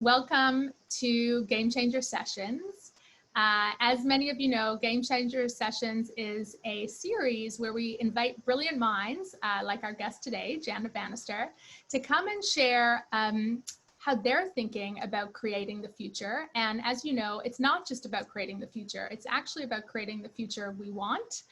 Welcome to Game Changer Sessions. As many of you know, Game Changer Sessions is a series where we invite brilliant minds, like our guest today, Janet Bannister, to come and share how they're thinking about creating the future. And as you know, it's not just about creating the future, it's actually about creating the future we want.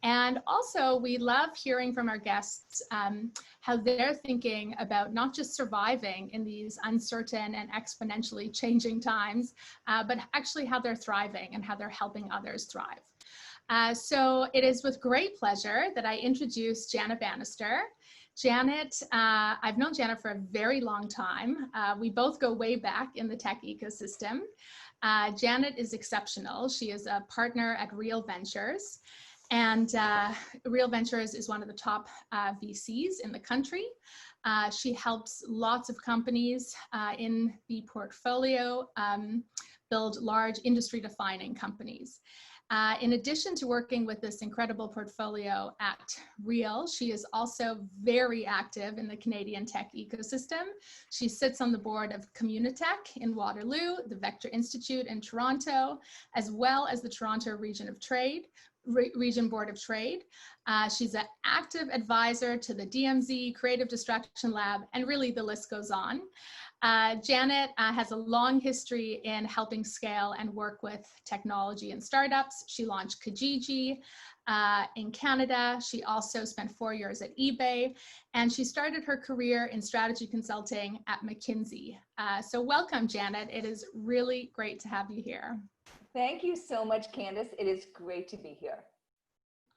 And also, we love hearing from our guests how they're thinking about not just surviving in these uncertain and exponentially changing times, but actually how they're thriving and how they're helping others thrive. So it is with great pleasure that I introduce Janet Bannister. Janet, I've known Janet for a very long time. We both go way back in the tech ecosystem. Janet is exceptional. She is a partner at Real Ventures. And Real Ventures is one of the top VCs in the country. She helps lots of companies in the portfolio build large industry-defining companies. In addition to working with this incredible portfolio at Real, she is also very active in the Canadian tech ecosystem. She sits on the board of Communitech in Waterloo, the Vector Institute in Toronto, as well as the Toronto Region Board of Trade. She's an active advisor to the DMZ, Creative Distraction Lab, and really the list goes on. Janet has a long history in helping scale and work with technology and startups. She launched Kijiji in Canada. She also spent 4 years at eBay, and she started her career in strategy consulting at McKinsey. So welcome, Janet. It is really great to have you here. Thank you so much, Candice. It is great to be here.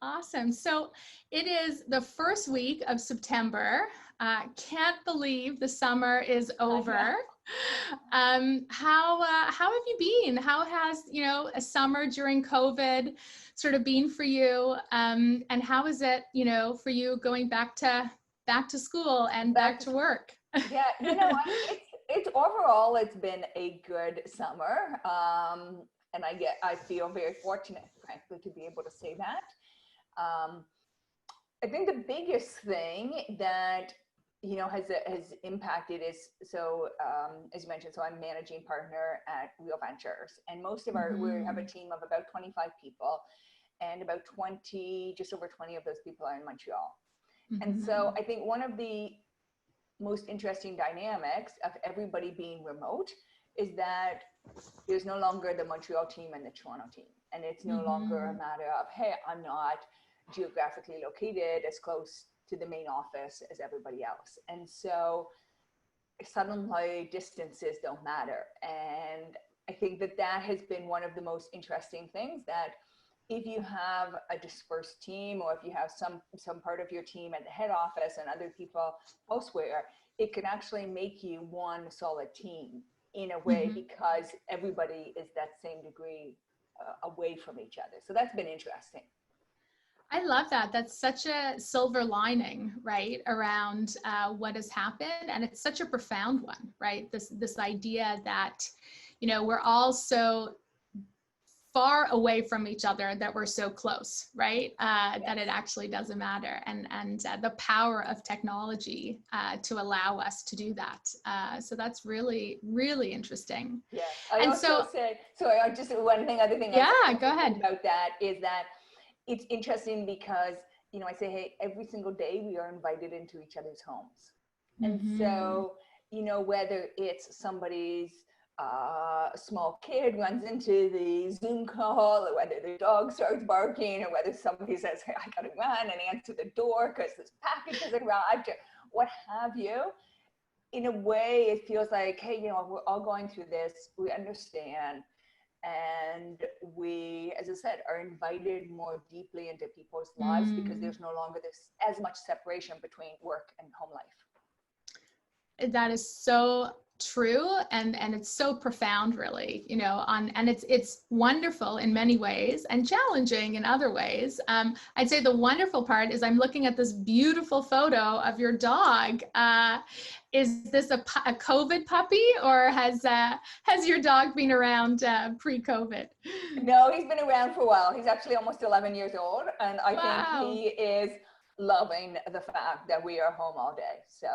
Awesome. So it is the first week of September. Can't believe the summer is over. How have you been? How has, a summer during COVID sort of been for you? And how is it, for you going back to school and back to work? Yeah, it's overall, it's been a good summer. And I feel very fortunate, frankly, to be able to say that. I think the biggest thing that, has impacted is, as you mentioned, so I'm managing partner at Real Ventures, and most of we have a team of about 25 people, and about just over 20 of those people are in Montreal. And so I think one of the most interesting dynamics of everybody being remote is that there's no longer the Montreal team and the Toronto team. And it's no longer a matter of, hey, I'm not geographically located as close to the main office as everybody else. And so suddenly distances don't matter. And I think that has been one of the most interesting things, that if you have a dispersed team, or if you have some part of your team at the head office and other people elsewhere, it can actually make you one solid team in a way, because everybody is that same degree away from each other. So that's been interesting. I love that. That's such a silver lining, right, around what has happened. And it's such a profound one, right? This idea that, we're all so far away from each other that we're so close, right? That it actually doesn't matter. And the power of technology to allow us to do that. So that's really, really interesting. Yeah. I also say, sorry, just one thing, other thing. Yeah, go ahead. About that is that it's interesting because, I say, hey, every single day we are invited into each other's homes. And so, whether it's somebody's small kid runs into the Zoom call, or whether the dog starts barking, or whether somebody says, hey, I gotta run and answer the door because this package has arrived, or what have you. In a way, it feels like, hey, we're all going through this, we understand, and we, as I said, are invited more deeply into people's lives because there's no longer as much separation between work and home life. That is so true, and it's so profound, really, and it's wonderful in many ways and challenging in other ways. I'd say the wonderful part is I'm looking at this beautiful photo of your dog. Is this a COVID puppy, or has your dog been around pre-COVID? No, he's been around for a while. He's actually almost 11 years old, and I think he is loving the fact that we are home all day. So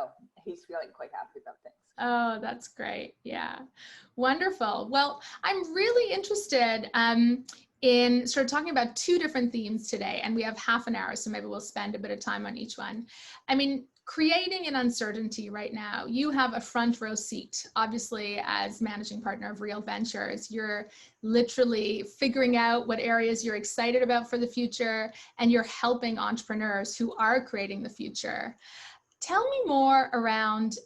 he's feeling quite happy about things. Oh, that's great. Yeah. Wonderful. Well, I'm really interested in sort of talking about two different themes today, and we have half an hour, so maybe we'll spend a bit of time on each one. I mean, creating an uncertainty right now, you have a front row seat. Obviously, as managing partner of Real Ventures, you're literally figuring out what areas you're excited about for the future, and you're helping entrepreneurs who are creating the future. Tell me more around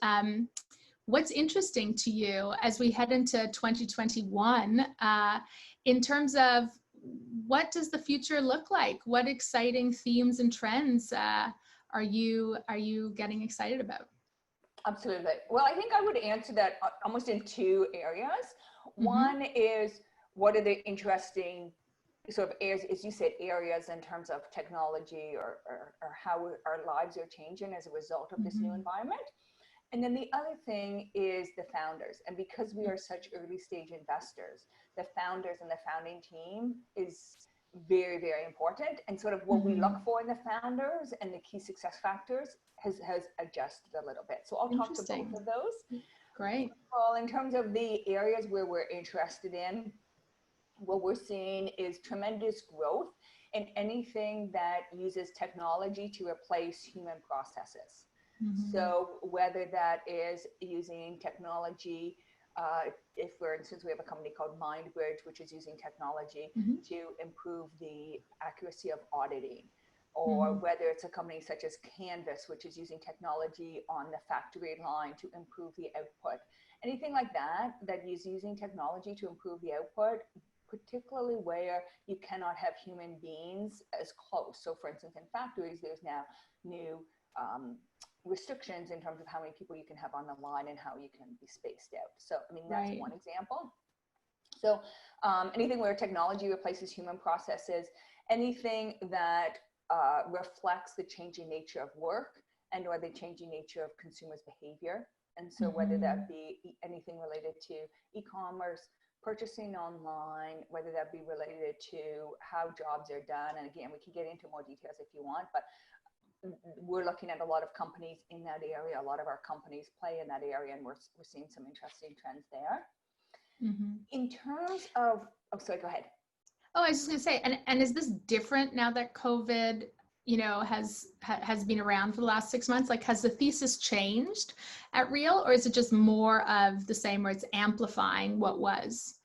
what's interesting to you as we head into 2021 in terms of what does the future look like? What exciting themes and trends are you getting excited about? Absolutely. Well, I think I would answer that almost in two areas. One is, what are the interesting sort of areas, as you said, areas in terms of technology or how our lives are changing as a result of this new environment. And then the other thing is the founders. And because we are such early stage investors, the founders and the founding team is very, very important. And sort of what we look for in the founders and the key success factors has adjusted a little bit. So I'll talk to both of those. Great. Well, in terms of the areas where we're interested in, what we're seeing is tremendous growth in anything that uses technology to replace human processes. So whether that is using technology, if for instance, we have a company called MindBridge, which is using technology to improve the accuracy of auditing, or whether it's a company such as Candice, which is using technology on the factory line to improve the output. Anything like that, that is using technology to improve the output, particularly where you cannot have human beings as close. So for instance, in factories, there's now new restrictions in terms of how many people you can have on the line and how you can be spaced out. So, I mean, that's one example. So anything where technology replaces human processes, anything that reflects the changing nature of work and or the changing nature of consumers' behavior. And so whether that be anything related to e-commerce, purchasing online, whether that be related to how jobs are done. And again, we can get into more details if you want, but we're looking at a lot of companies in that area. A lot of our companies play in that area, and we're seeing some interesting trends there. In terms of, oh, sorry, go ahead. Oh, I was just going to say, and is this different now that COVID, you know, has been around for the last 6 months? Like, has the thesis changed at Real, or is it just more of the same, where it's amplifying what was?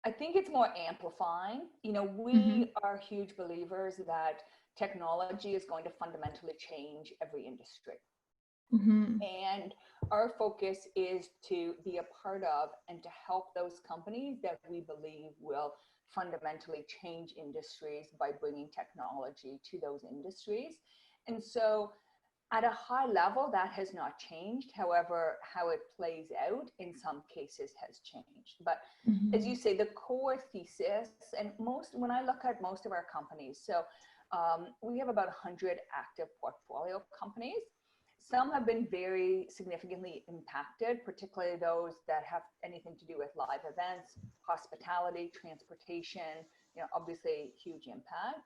I think it's more amplifying. You know, we are huge believers that technology is going to fundamentally change every industry. And our focus is to be a part of and to help those companies that we believe will fundamentally change industries by bringing technology to those industries. And so at a high level, that has not changed. However, how it plays out in some cases has changed. But as you say, the core thesis, and when I look at most of our companies, so we have about 100 active portfolio companies. Some have been very significantly impacted, particularly those that have anything to do with live events, hospitality, transportation, you know, obviously huge impact.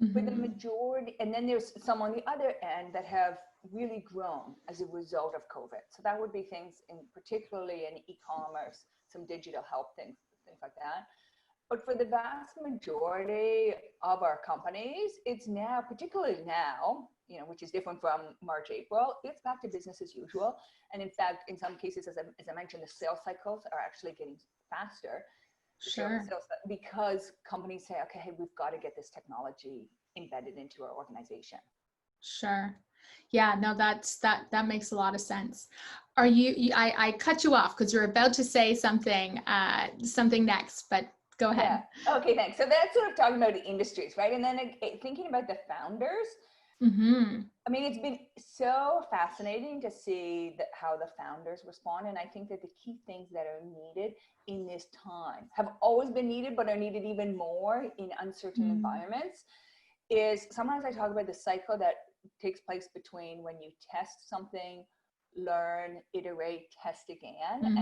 But the majority, and then there's some on the other end that have really grown as a result of COVID. So that would be things particularly in e-commerce, some digital health things like that. But for the vast majority of our companies, it's now, particularly now, you know, which is different from March, April, it's back to business as usual. And in fact, in some cases, as I mentioned, the sales cycles are actually getting faster. Sure. Because companies say, okay, hey, we've got to get this technology embedded into our organization. Sure. Yeah, no, that makes a lot of sense. Are I cut you off because you're about to say something next, but go ahead. Yeah. Okay, thanks. So that's sort of talking about the industries, right? And then thinking about the founders. I mean, it's been so fascinating to see how the founders respond. And I think that the key things that are needed in this time have always been needed, but are needed even more in uncertain environments, is sometimes I talk about the cycle that takes place between when you test something, learn, iterate, test again.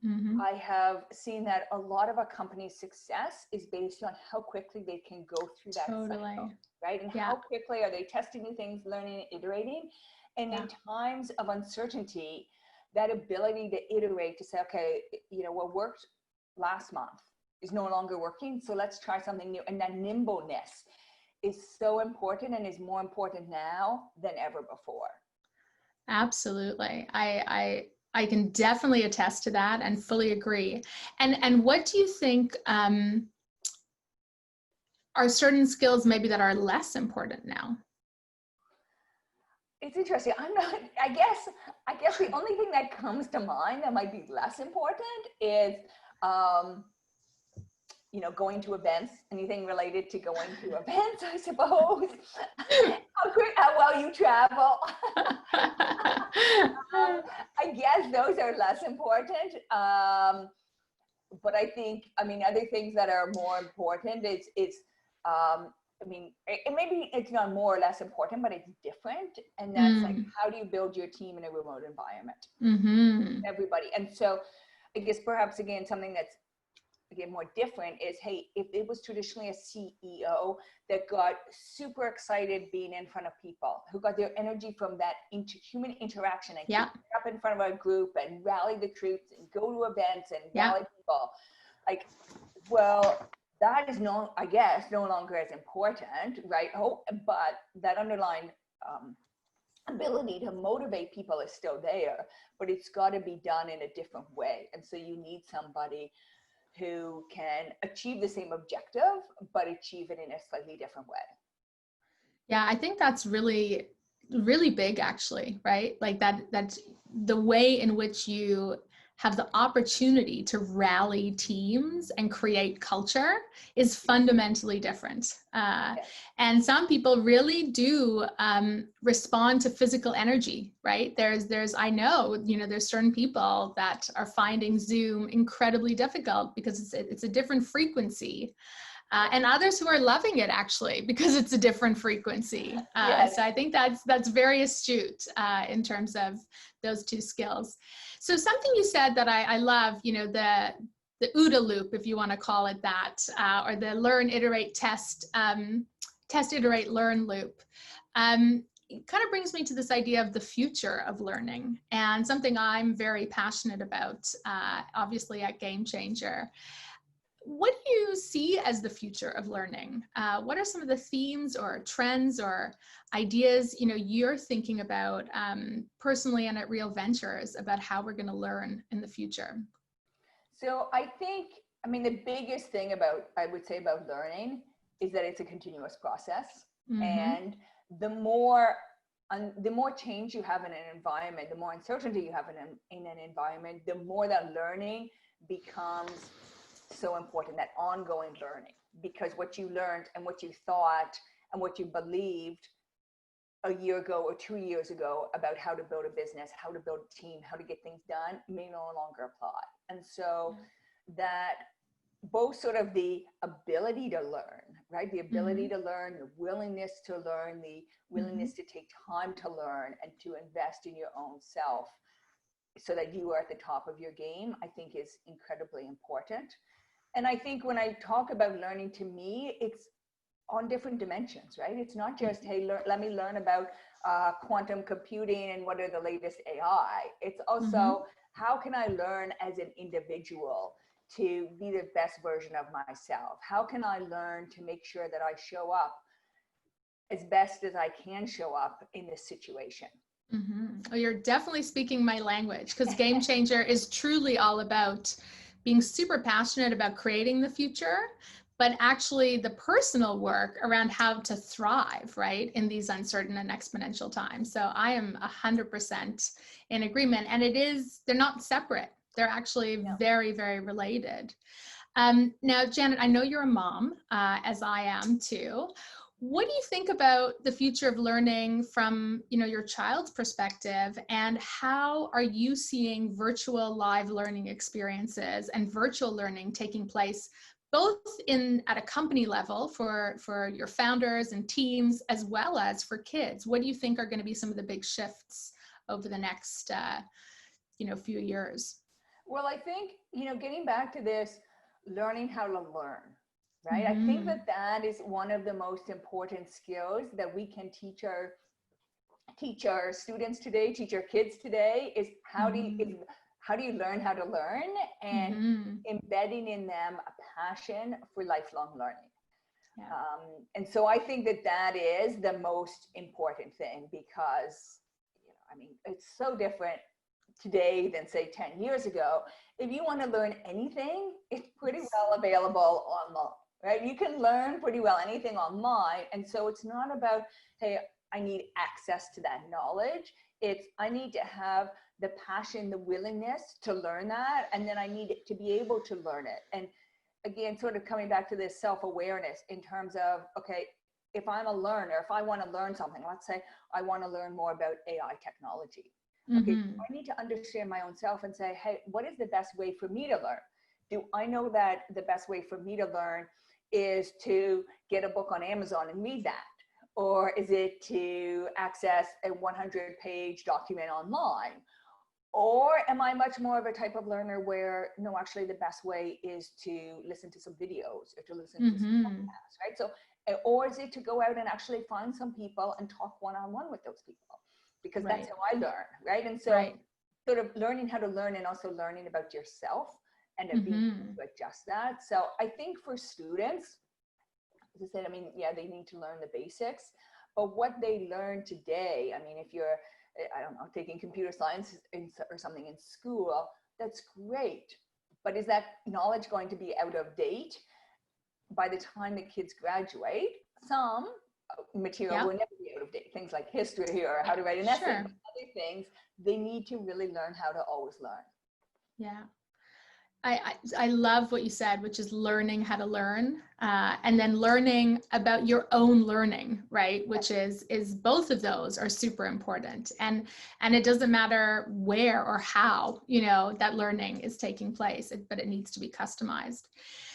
And I have seen that a lot of a company's success is based on how quickly they can go through that cycle. right? And how quickly are they testing new things, learning, iterating? And in times of uncertainty, that ability to iterate, to say, okay, you know, what worked last month is no longer working, so let's try something new. And that nimbleness is so important, and is more important now than ever before. Absolutely. I can definitely attest to that and fully agree. And what do you think are certain skills maybe that are less important now? It's interesting. I guess the only thing that comes to mind that might be less important is, you know, going to events, anything related to going to events, I suppose. How well you travel. I guess those are less important. But I think, I mean, other things that are more important is I mean, maybe it's not more or less important, but it's different. And that's like, how do you build your team in a remote environment? Everybody. And so I guess perhaps, again, something that's, again, more different is, hey, if it was traditionally a CEO that got super excited being in front of people, who got their energy from that human interaction, and get up in front of a group and rally the troops and go to events and rally people, like, well, that is I guess, no longer as important, right? Oh, but that underlying ability to motivate people is still there, but it's got to be done in a different way. And so you need somebody who can achieve the same objective, but achieve it in a slightly different way. Yeah, I think that's really, really big, actually, right? Like that's the way in which you have the opportunity to rally teams and create culture is fundamentally different. And some people really do respond to physical energy, right? I know, you know, there's certain people that are finding Zoom incredibly difficult because it's a different frequency. And others who are loving it, actually, because it's a different frequency. So I think that's very astute in terms of those two skills. So something you said that I love, you know, the OODA loop, if you want to call it that, or the learn, iterate, test, iterate, learn loop. It kind of brings me to this idea of the future of learning, and something I'm very passionate about, obviously at Game Changer. What do you see as the future of learning? What are some of the themes or trends or ideas, you know, you're thinking about personally and at Real Ventures about how we're going to learn in the future? So I think, I mean, the biggest thing I would say about learning is that it's a continuous process. And the more change you have in an environment, the more uncertainty you have in an environment, the more that learning becomes so important, that ongoing learning, because what you learned and what you thought and what you believed a year ago or 2 years ago about how to build a business, how to build a team, how to get things done may no longer apply. And so that both sort of the ability to learn, right? The ability to learn, the willingness to learn, the willingness to take time to learn and to invest in your own self so that you are at the top of your game, I think is incredibly important. And I think when I talk about learning, to me, it's on different dimensions, right? It's not just, hey, let me learn about quantum computing and what are the latest AI. It's also, how can I learn as an individual to be the best version of myself? How can I learn to make sure that I show up as best as I can show up in this situation? Oh, you're definitely speaking my language, because Game Changer is truly all about being super passionate about creating the future, but actually the personal work around how to thrive, right, in these uncertain and exponential times. So I am 100% in agreement. And they're not separate. They're actually very, very related. Now, Janet, I know you're a mom, as I am too. What do you think about the future of learning from, you know, your child's perspective, and how are you seeing virtual live learning experiences and virtual learning taking place both at a company level for your founders and teams, as well as for kids? What do you think are going to be some of the big shifts over the next, few years? Well, I think, getting back to this, learning how to learn, right? I think that that is one of the most important skills that we can teach our students today, teach our kids today, is how do you learn how to learn, and embedding in them a passion for lifelong learning. Yeah. And so I think that that is the most important thing, because, I mean, it's so different today than say 10 years ago. If you want to learn anything, it's pretty well available online, right? You can learn pretty well anything online. And so it's not about, hey, I need access to that knowledge. It's, I need to have the passion, the willingness to learn that, and then I need to be able to learn it. And again, sort of coming back to this self-awareness in terms of, okay, if I'm a learner, if I want to learn something, let's say I want to learn more about AI technology. Okay, I need to understand my own self and say, hey, what is the best way for me to learn? Do I know that the best way for me to learn is to get a book on Amazon and read that? Or is it to access a 100-page document online? Or am I much more of a type of learner where, no, actually the best way is to listen to some videos or to listen to some podcasts, right? So, or is it to go out and actually find some people and talk one-on-one with those people? Because that's how I learn, right? And so sort of learning how to learn, and also learning about yourself and being able to adjust that. So I think for students, as I said, I mean, yeah, they need to learn the basics, but what they learn today, I mean, if you're, I don't know, taking computer science or something in school, that's great. But is that knowledge going to be out of date by the time the kids graduate? Some material will never be out of date. Things like history or how to write an essay, but other things, they need to really learn how to always learn. Yeah. I love what you said, which is learning how to learn, and then learning about your own learning, right? Which is both of those are super important. And it doesn't matter where or how, you know, that learning is taking place, but it needs to be customized.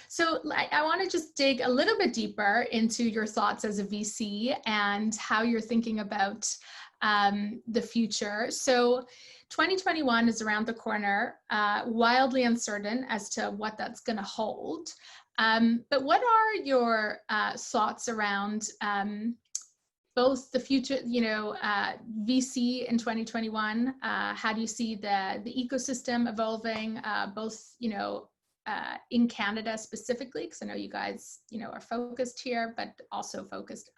So I want to just dig a little bit deeper into your thoughts as a VC and how you're thinking about the future. So 2021 is around the corner, wildly uncertain as to what that's going to hold. But what are your thoughts around both the future, you know, VC in 2021? How do you see the ecosystem evolving, both, you know, in Canada specifically, because I know you guys, you know, are focused here, but also focused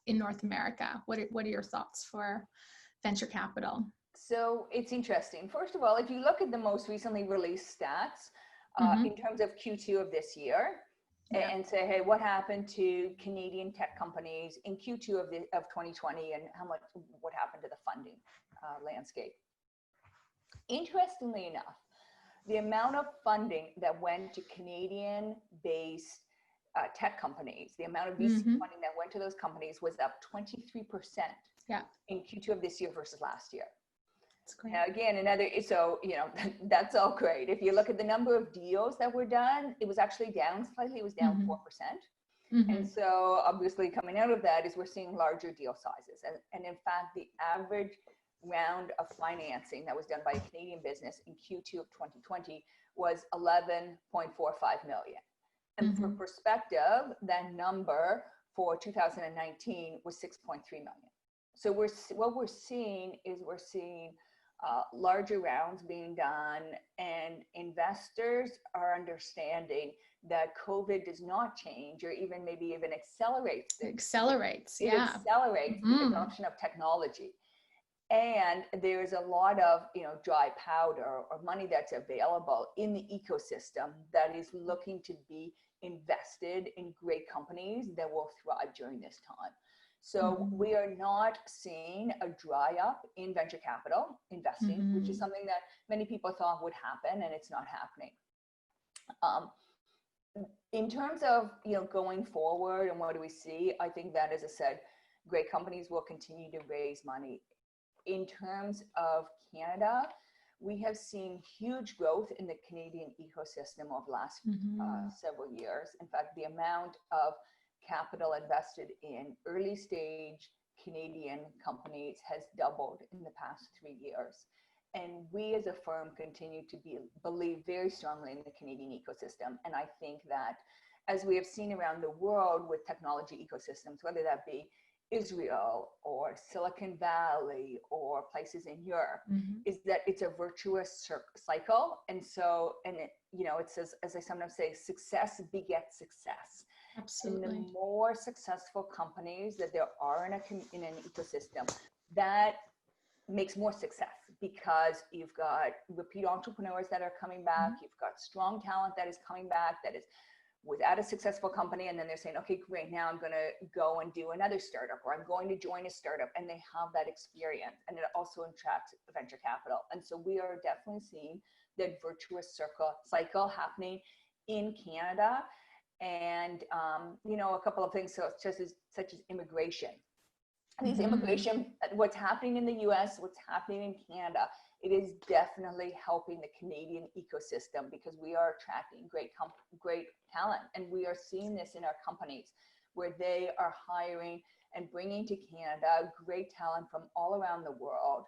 in North America. What are your thoughts for venture capital? So it's interesting. First of all, if you look at the most recently released stats in terms of Q2 of this year, and say, hey, what happened to Canadian tech companies in Q2 of 2020, and what happened to the funding landscape? Interestingly enough, the amount of funding that went to Canadian-based tech companies, the amount of VC funding that went to those companies was up 23% in Q2 of this year versus last year. Now, again, so, you know, that's all great. If you look at the number of deals that were done, it was actually down slightly. It was down 4%. And so obviously coming out of that is we're seeing larger deal sizes. And in fact, the average round of financing that was done by a Canadian business in Q2 of 2020 was 11.45 million. And for perspective, that number for 2019 was 6.3 million. So what we're seeing is larger rounds being done, and investors are understanding that COVID does not change, or even maybe even accelerates. It accelerates the adoption of technology. And there's a lot of, you know, dry powder or money that's available in the ecosystem that is looking to be invested in great companies that will thrive during this time. So we are not seeing a dry up in venture capital investing, which is something that many people thought would happen, and it's not happening. In terms of, you know, going forward and what do we see, I think that, as I said, great companies will continue to raise money. In terms of Canada, we have seen huge growth in the Canadian ecosystem over the last several years. In fact, the amount of capital invested in early stage Canadian companies has doubled in the past 3 years. And we as a firm continue to believe very strongly in the Canadian ecosystem. And I think that as we have seen around the world with technology ecosystems, whether that be Israel or Silicon Valley or places in Europe, is that it's a virtuous cycle. And so, and it, you know, it says, as I sometimes say, success begets success. Absolutely. And the more successful companies that there are in an ecosystem, that makes more success, because you've got repeat entrepreneurs that are coming back, you've got strong talent that is coming back, that is without a successful company, and then they're saying, okay, great, now I'm going to go and do another startup, or I'm going to join a startup, and they have that experience, and it also attracts venture capital. And so we are definitely seeing that virtuous cycle happening in Canada. And you know, a couple of things, so such as immigration. These immigration, what's happening in the US, what's happening in Canada, it is definitely helping the Canadian ecosystem, because we are attracting great talent. And we are seeing this in our companies, where they are hiring and bringing to Canada great talent from all around the world.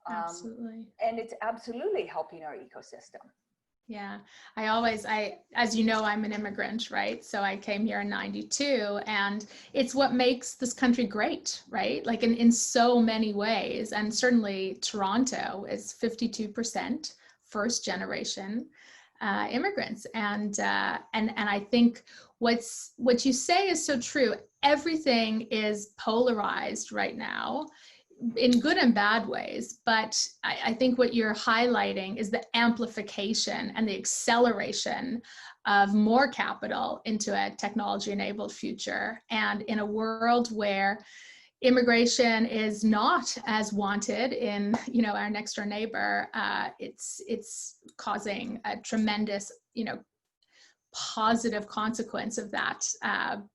Absolutely. And it's absolutely helping our ecosystem. Yeah, as you know, I'm an immigrant, right? So I came here in 92, and it's what makes this country great, right? Like in so many ways. And certainly Toronto is 52% first generation immigrants. And I think what you say is so true. Everything is polarized right now, in good and bad ways, but I think what you're highlighting is the amplification and the acceleration of more capital into a technology-enabled future. And in a world where immigration is not as wanted in, you know, our next door neighbor, it's causing a tremendous, you know, positive consequence of that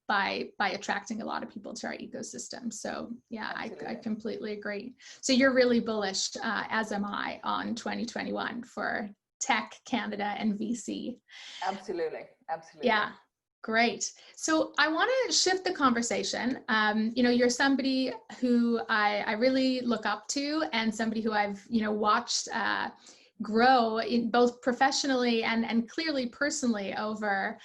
by attracting a lot of people to our ecosystem. So yeah, I completely agree. So you're really bullish, as am I, on 2021 for tech, Canada, and VC. Absolutely. Yeah. Great. So I want to shift the conversation. You know, you're somebody who I really look up to, and somebody who I've, you know, watched grow in both professionally and clearly personally over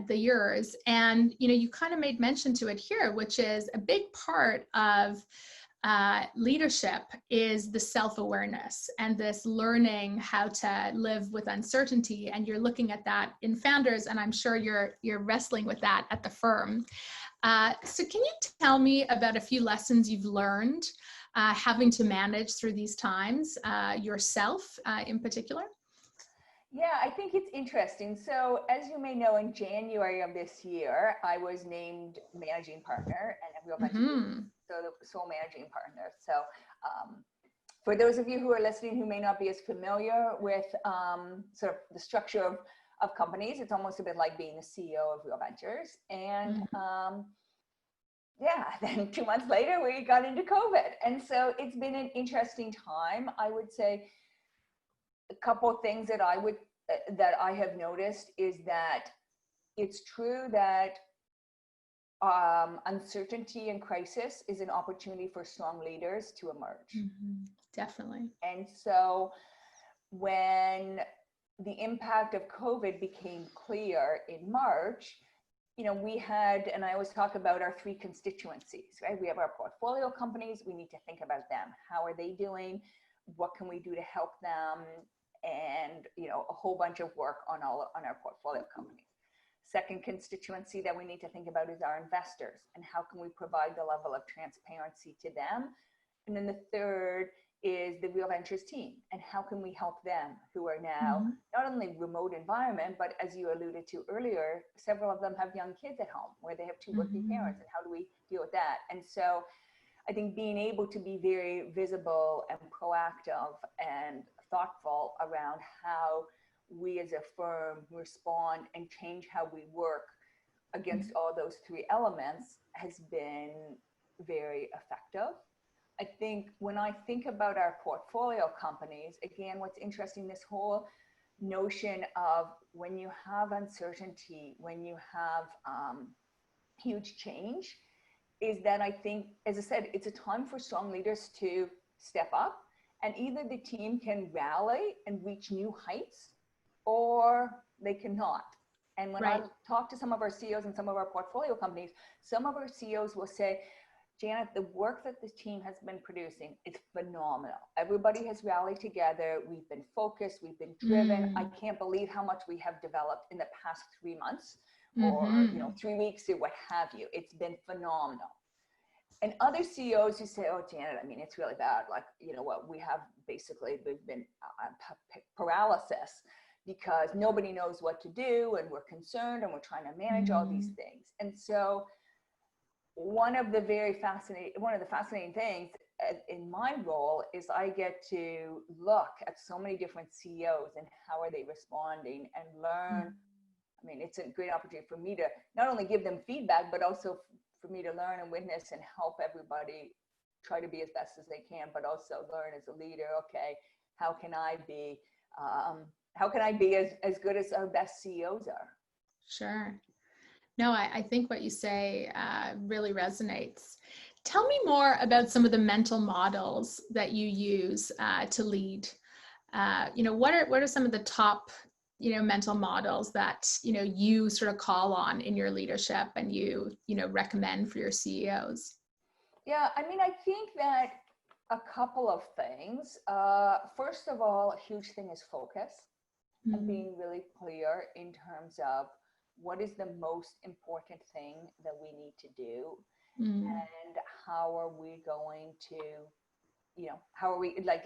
the years. And, you know, you kind of made mention to it here, which is a big part of leadership is the self-awareness and this learning how to live with uncertainty. And you're looking at that in founders, and I'm sure you're wrestling with that at the firm. So can you tell me about a few lessons you've learned having to manage through these times, yourself in particular? Yeah, I think it's interesting. So as you may know, in January of this year, I was named managing partner and a real venture, so the sole managing partner. So for those of you who are listening who may not be as familiar with sort of the structure of companies, it's almost a bit like being the CEO of Real Ventures. And yeah, then 2 months later, we got into COVID. And so it's been an interesting time. I would say a couple of things that I have noticed is that it's true that uncertainty and crisis is an opportunity for strong leaders to emerge. Definitely. And so when the impact of COVID became clear in March, you know, we had, and I always talk about our 3 constituencies, right? We have our portfolio companies. We need to think about them. How are they doing? What can we do to help them? And, you know, a whole bunch of work on our portfolio companies. Second constituency that we need to think about is our investors, and how can we provide the level of transparency to them? And then the third is the Real Ventures team, and how can we help them, who are now not only remote environment, but as you alluded to earlier, several of them have young kids at home where they have 2 working parents, and how do we deal with that? And so I think being able to be very visible and proactive and thoughtful around how we as a firm respond and change how we work against all those 3 elements has been very effective. I think when I think about our portfolio companies, again, what's interesting, this whole notion of when you have uncertainty, when you have huge change, is that I think, as I said, it's a time for strong leaders to step up, and either the team can rally and reach new heights, or they cannot. And when I Right. talk to some of our CEOs and some of our portfolio companies, some of our CEOs will say, Janet, the work that this team has been producing is phenomenal. Everybody has rallied together. We've been focused. We've been driven. I can't believe how much we have developed in the past 3 months or 3 weeks or what have you. It's been phenomenal. And other CEOs who say, oh, Janet, I mean, it's really bad. Like, you know what, we have basically, we've been paralysis because nobody knows what to do and we're concerned and we're trying to manage all these things. And so one of the fascinating things in my role is I get to look at so many different CEOs and how are they responding and learn. I mean, it's a great opportunity for me to not only give them feedback, but also for me to learn and witness and help everybody try to be as best as they can, but also learn as a leader. Okay, how can I be as good as our best CEOs are? Sure. No, I think what you say really resonates. Tell me more about some of the mental models that you use to lead. What are some of the top, mental models that, you sort of call on in your leadership and you recommend for your CEOs? Yeah, I mean, I think that a couple of things. First of all, a huge thing is focus and being really clear in terms of what is the most important thing that we need to do and how are we going to,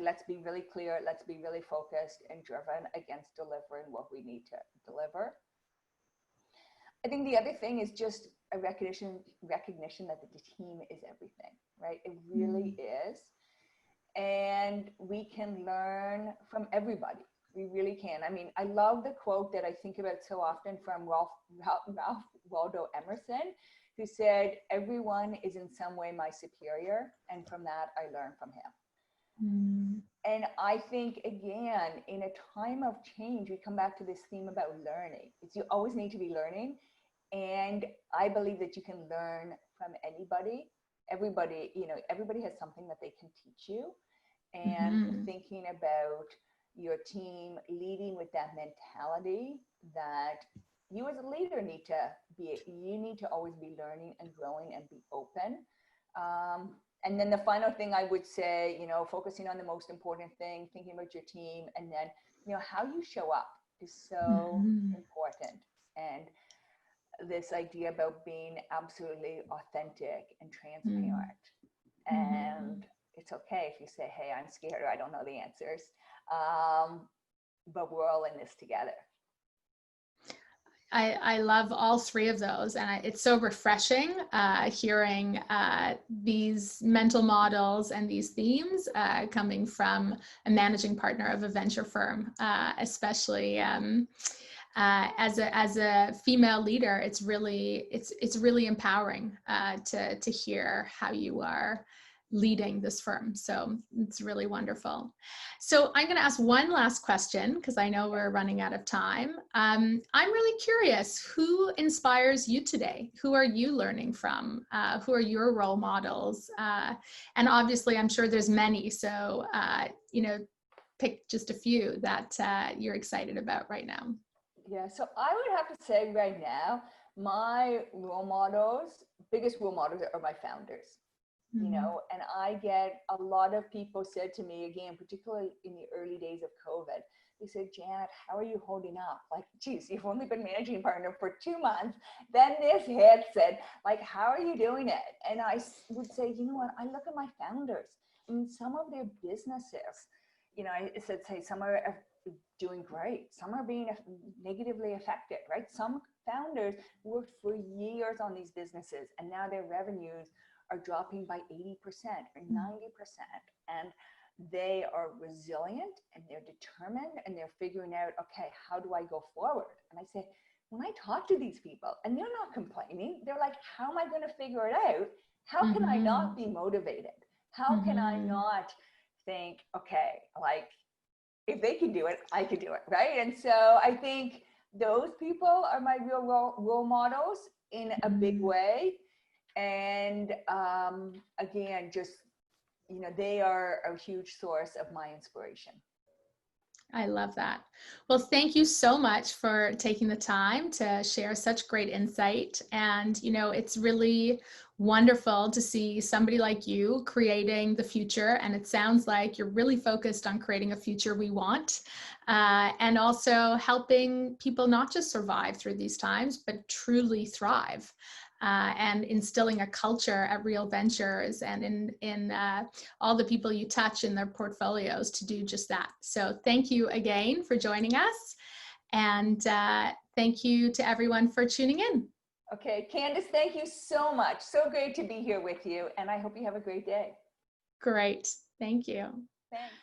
let's be really clear, let's be really focused and driven against delivering what we need to deliver. I think the other thing is just a recognition that the team is everything, right? It really is. And we can learn from everybody. We really can. I mean, I love the quote that I think about so often from Ralph Waldo Emerson, who said, everyone is in some way my superior. And from that, I learn from him. And I think, again, in a time of change, we come back to this theme about learning. You always need to be learning. And I believe that you can learn from anybody. Everybody has something that they can teach you. And thinking about your team leading with that mentality that you as a leader need to always be learning and growing and be open. And then the final thing I would say, focusing on the most important thing, thinking about your team, and then, how you show up is so important. And this idea about being absolutely authentic and transparent. And it's okay if you say, hey, I'm scared or I don't know the answers. But we're all in this together. I love all three of those. And it's so refreshing hearing these mental models and these themes coming from a managing partner of a venture firm, especially as a female leader. It's really empowering to hear how you are leading this firm. So it's really wonderful. So I'm going to ask one last question because I know we're running out of time. I'm really curious, who inspires you today? Who are you learning from? Who are your role models? And obviously I'm sure there's many. So, pick just a few that you're excited about right now. Yeah, so I would have to say right now, my biggest role models are my founders. And I get a lot of people said to me, again, particularly in the early days of COVID, they said, Janet, how are you holding up? Like, geez, you've only been managing partner for 2 months. Then this hit said, like, how are you doing it? And I would say, you know what, I look at my founders. I mean, some of their businesses, I said, say, some are doing great. Some are being negatively affected, right? Some founders worked for years on these businesses and now their revenues are dropping by 80% or 90%. And they are resilient and they're determined and they're figuring out, okay, how do I go forward? And I say, when I talk to these people and they're not complaining, they're like, how am I going to figure it out? How can I not be motivated? How can I not think, okay, like if they can do it, I can do it, right? And so I think those people are my real role models in a big way. And again, just, they are a huge source of my inspiration. I love that. Well, thank you so much for taking the time to share such great insight. And, you know, it's really wonderful to see somebody like you creating the future. And it sounds like you're really focused on creating a future we want, and also helping people not just survive through these times, but truly thrive. And instilling a culture at Real Ventures and in all the people you touch in their portfolios to do just that. So thank you again for joining us. And thank you to everyone for tuning in. Okay, Candice, thank you so much. So great to be here with you. And I hope you have a great day. Great. Thank you. Thanks.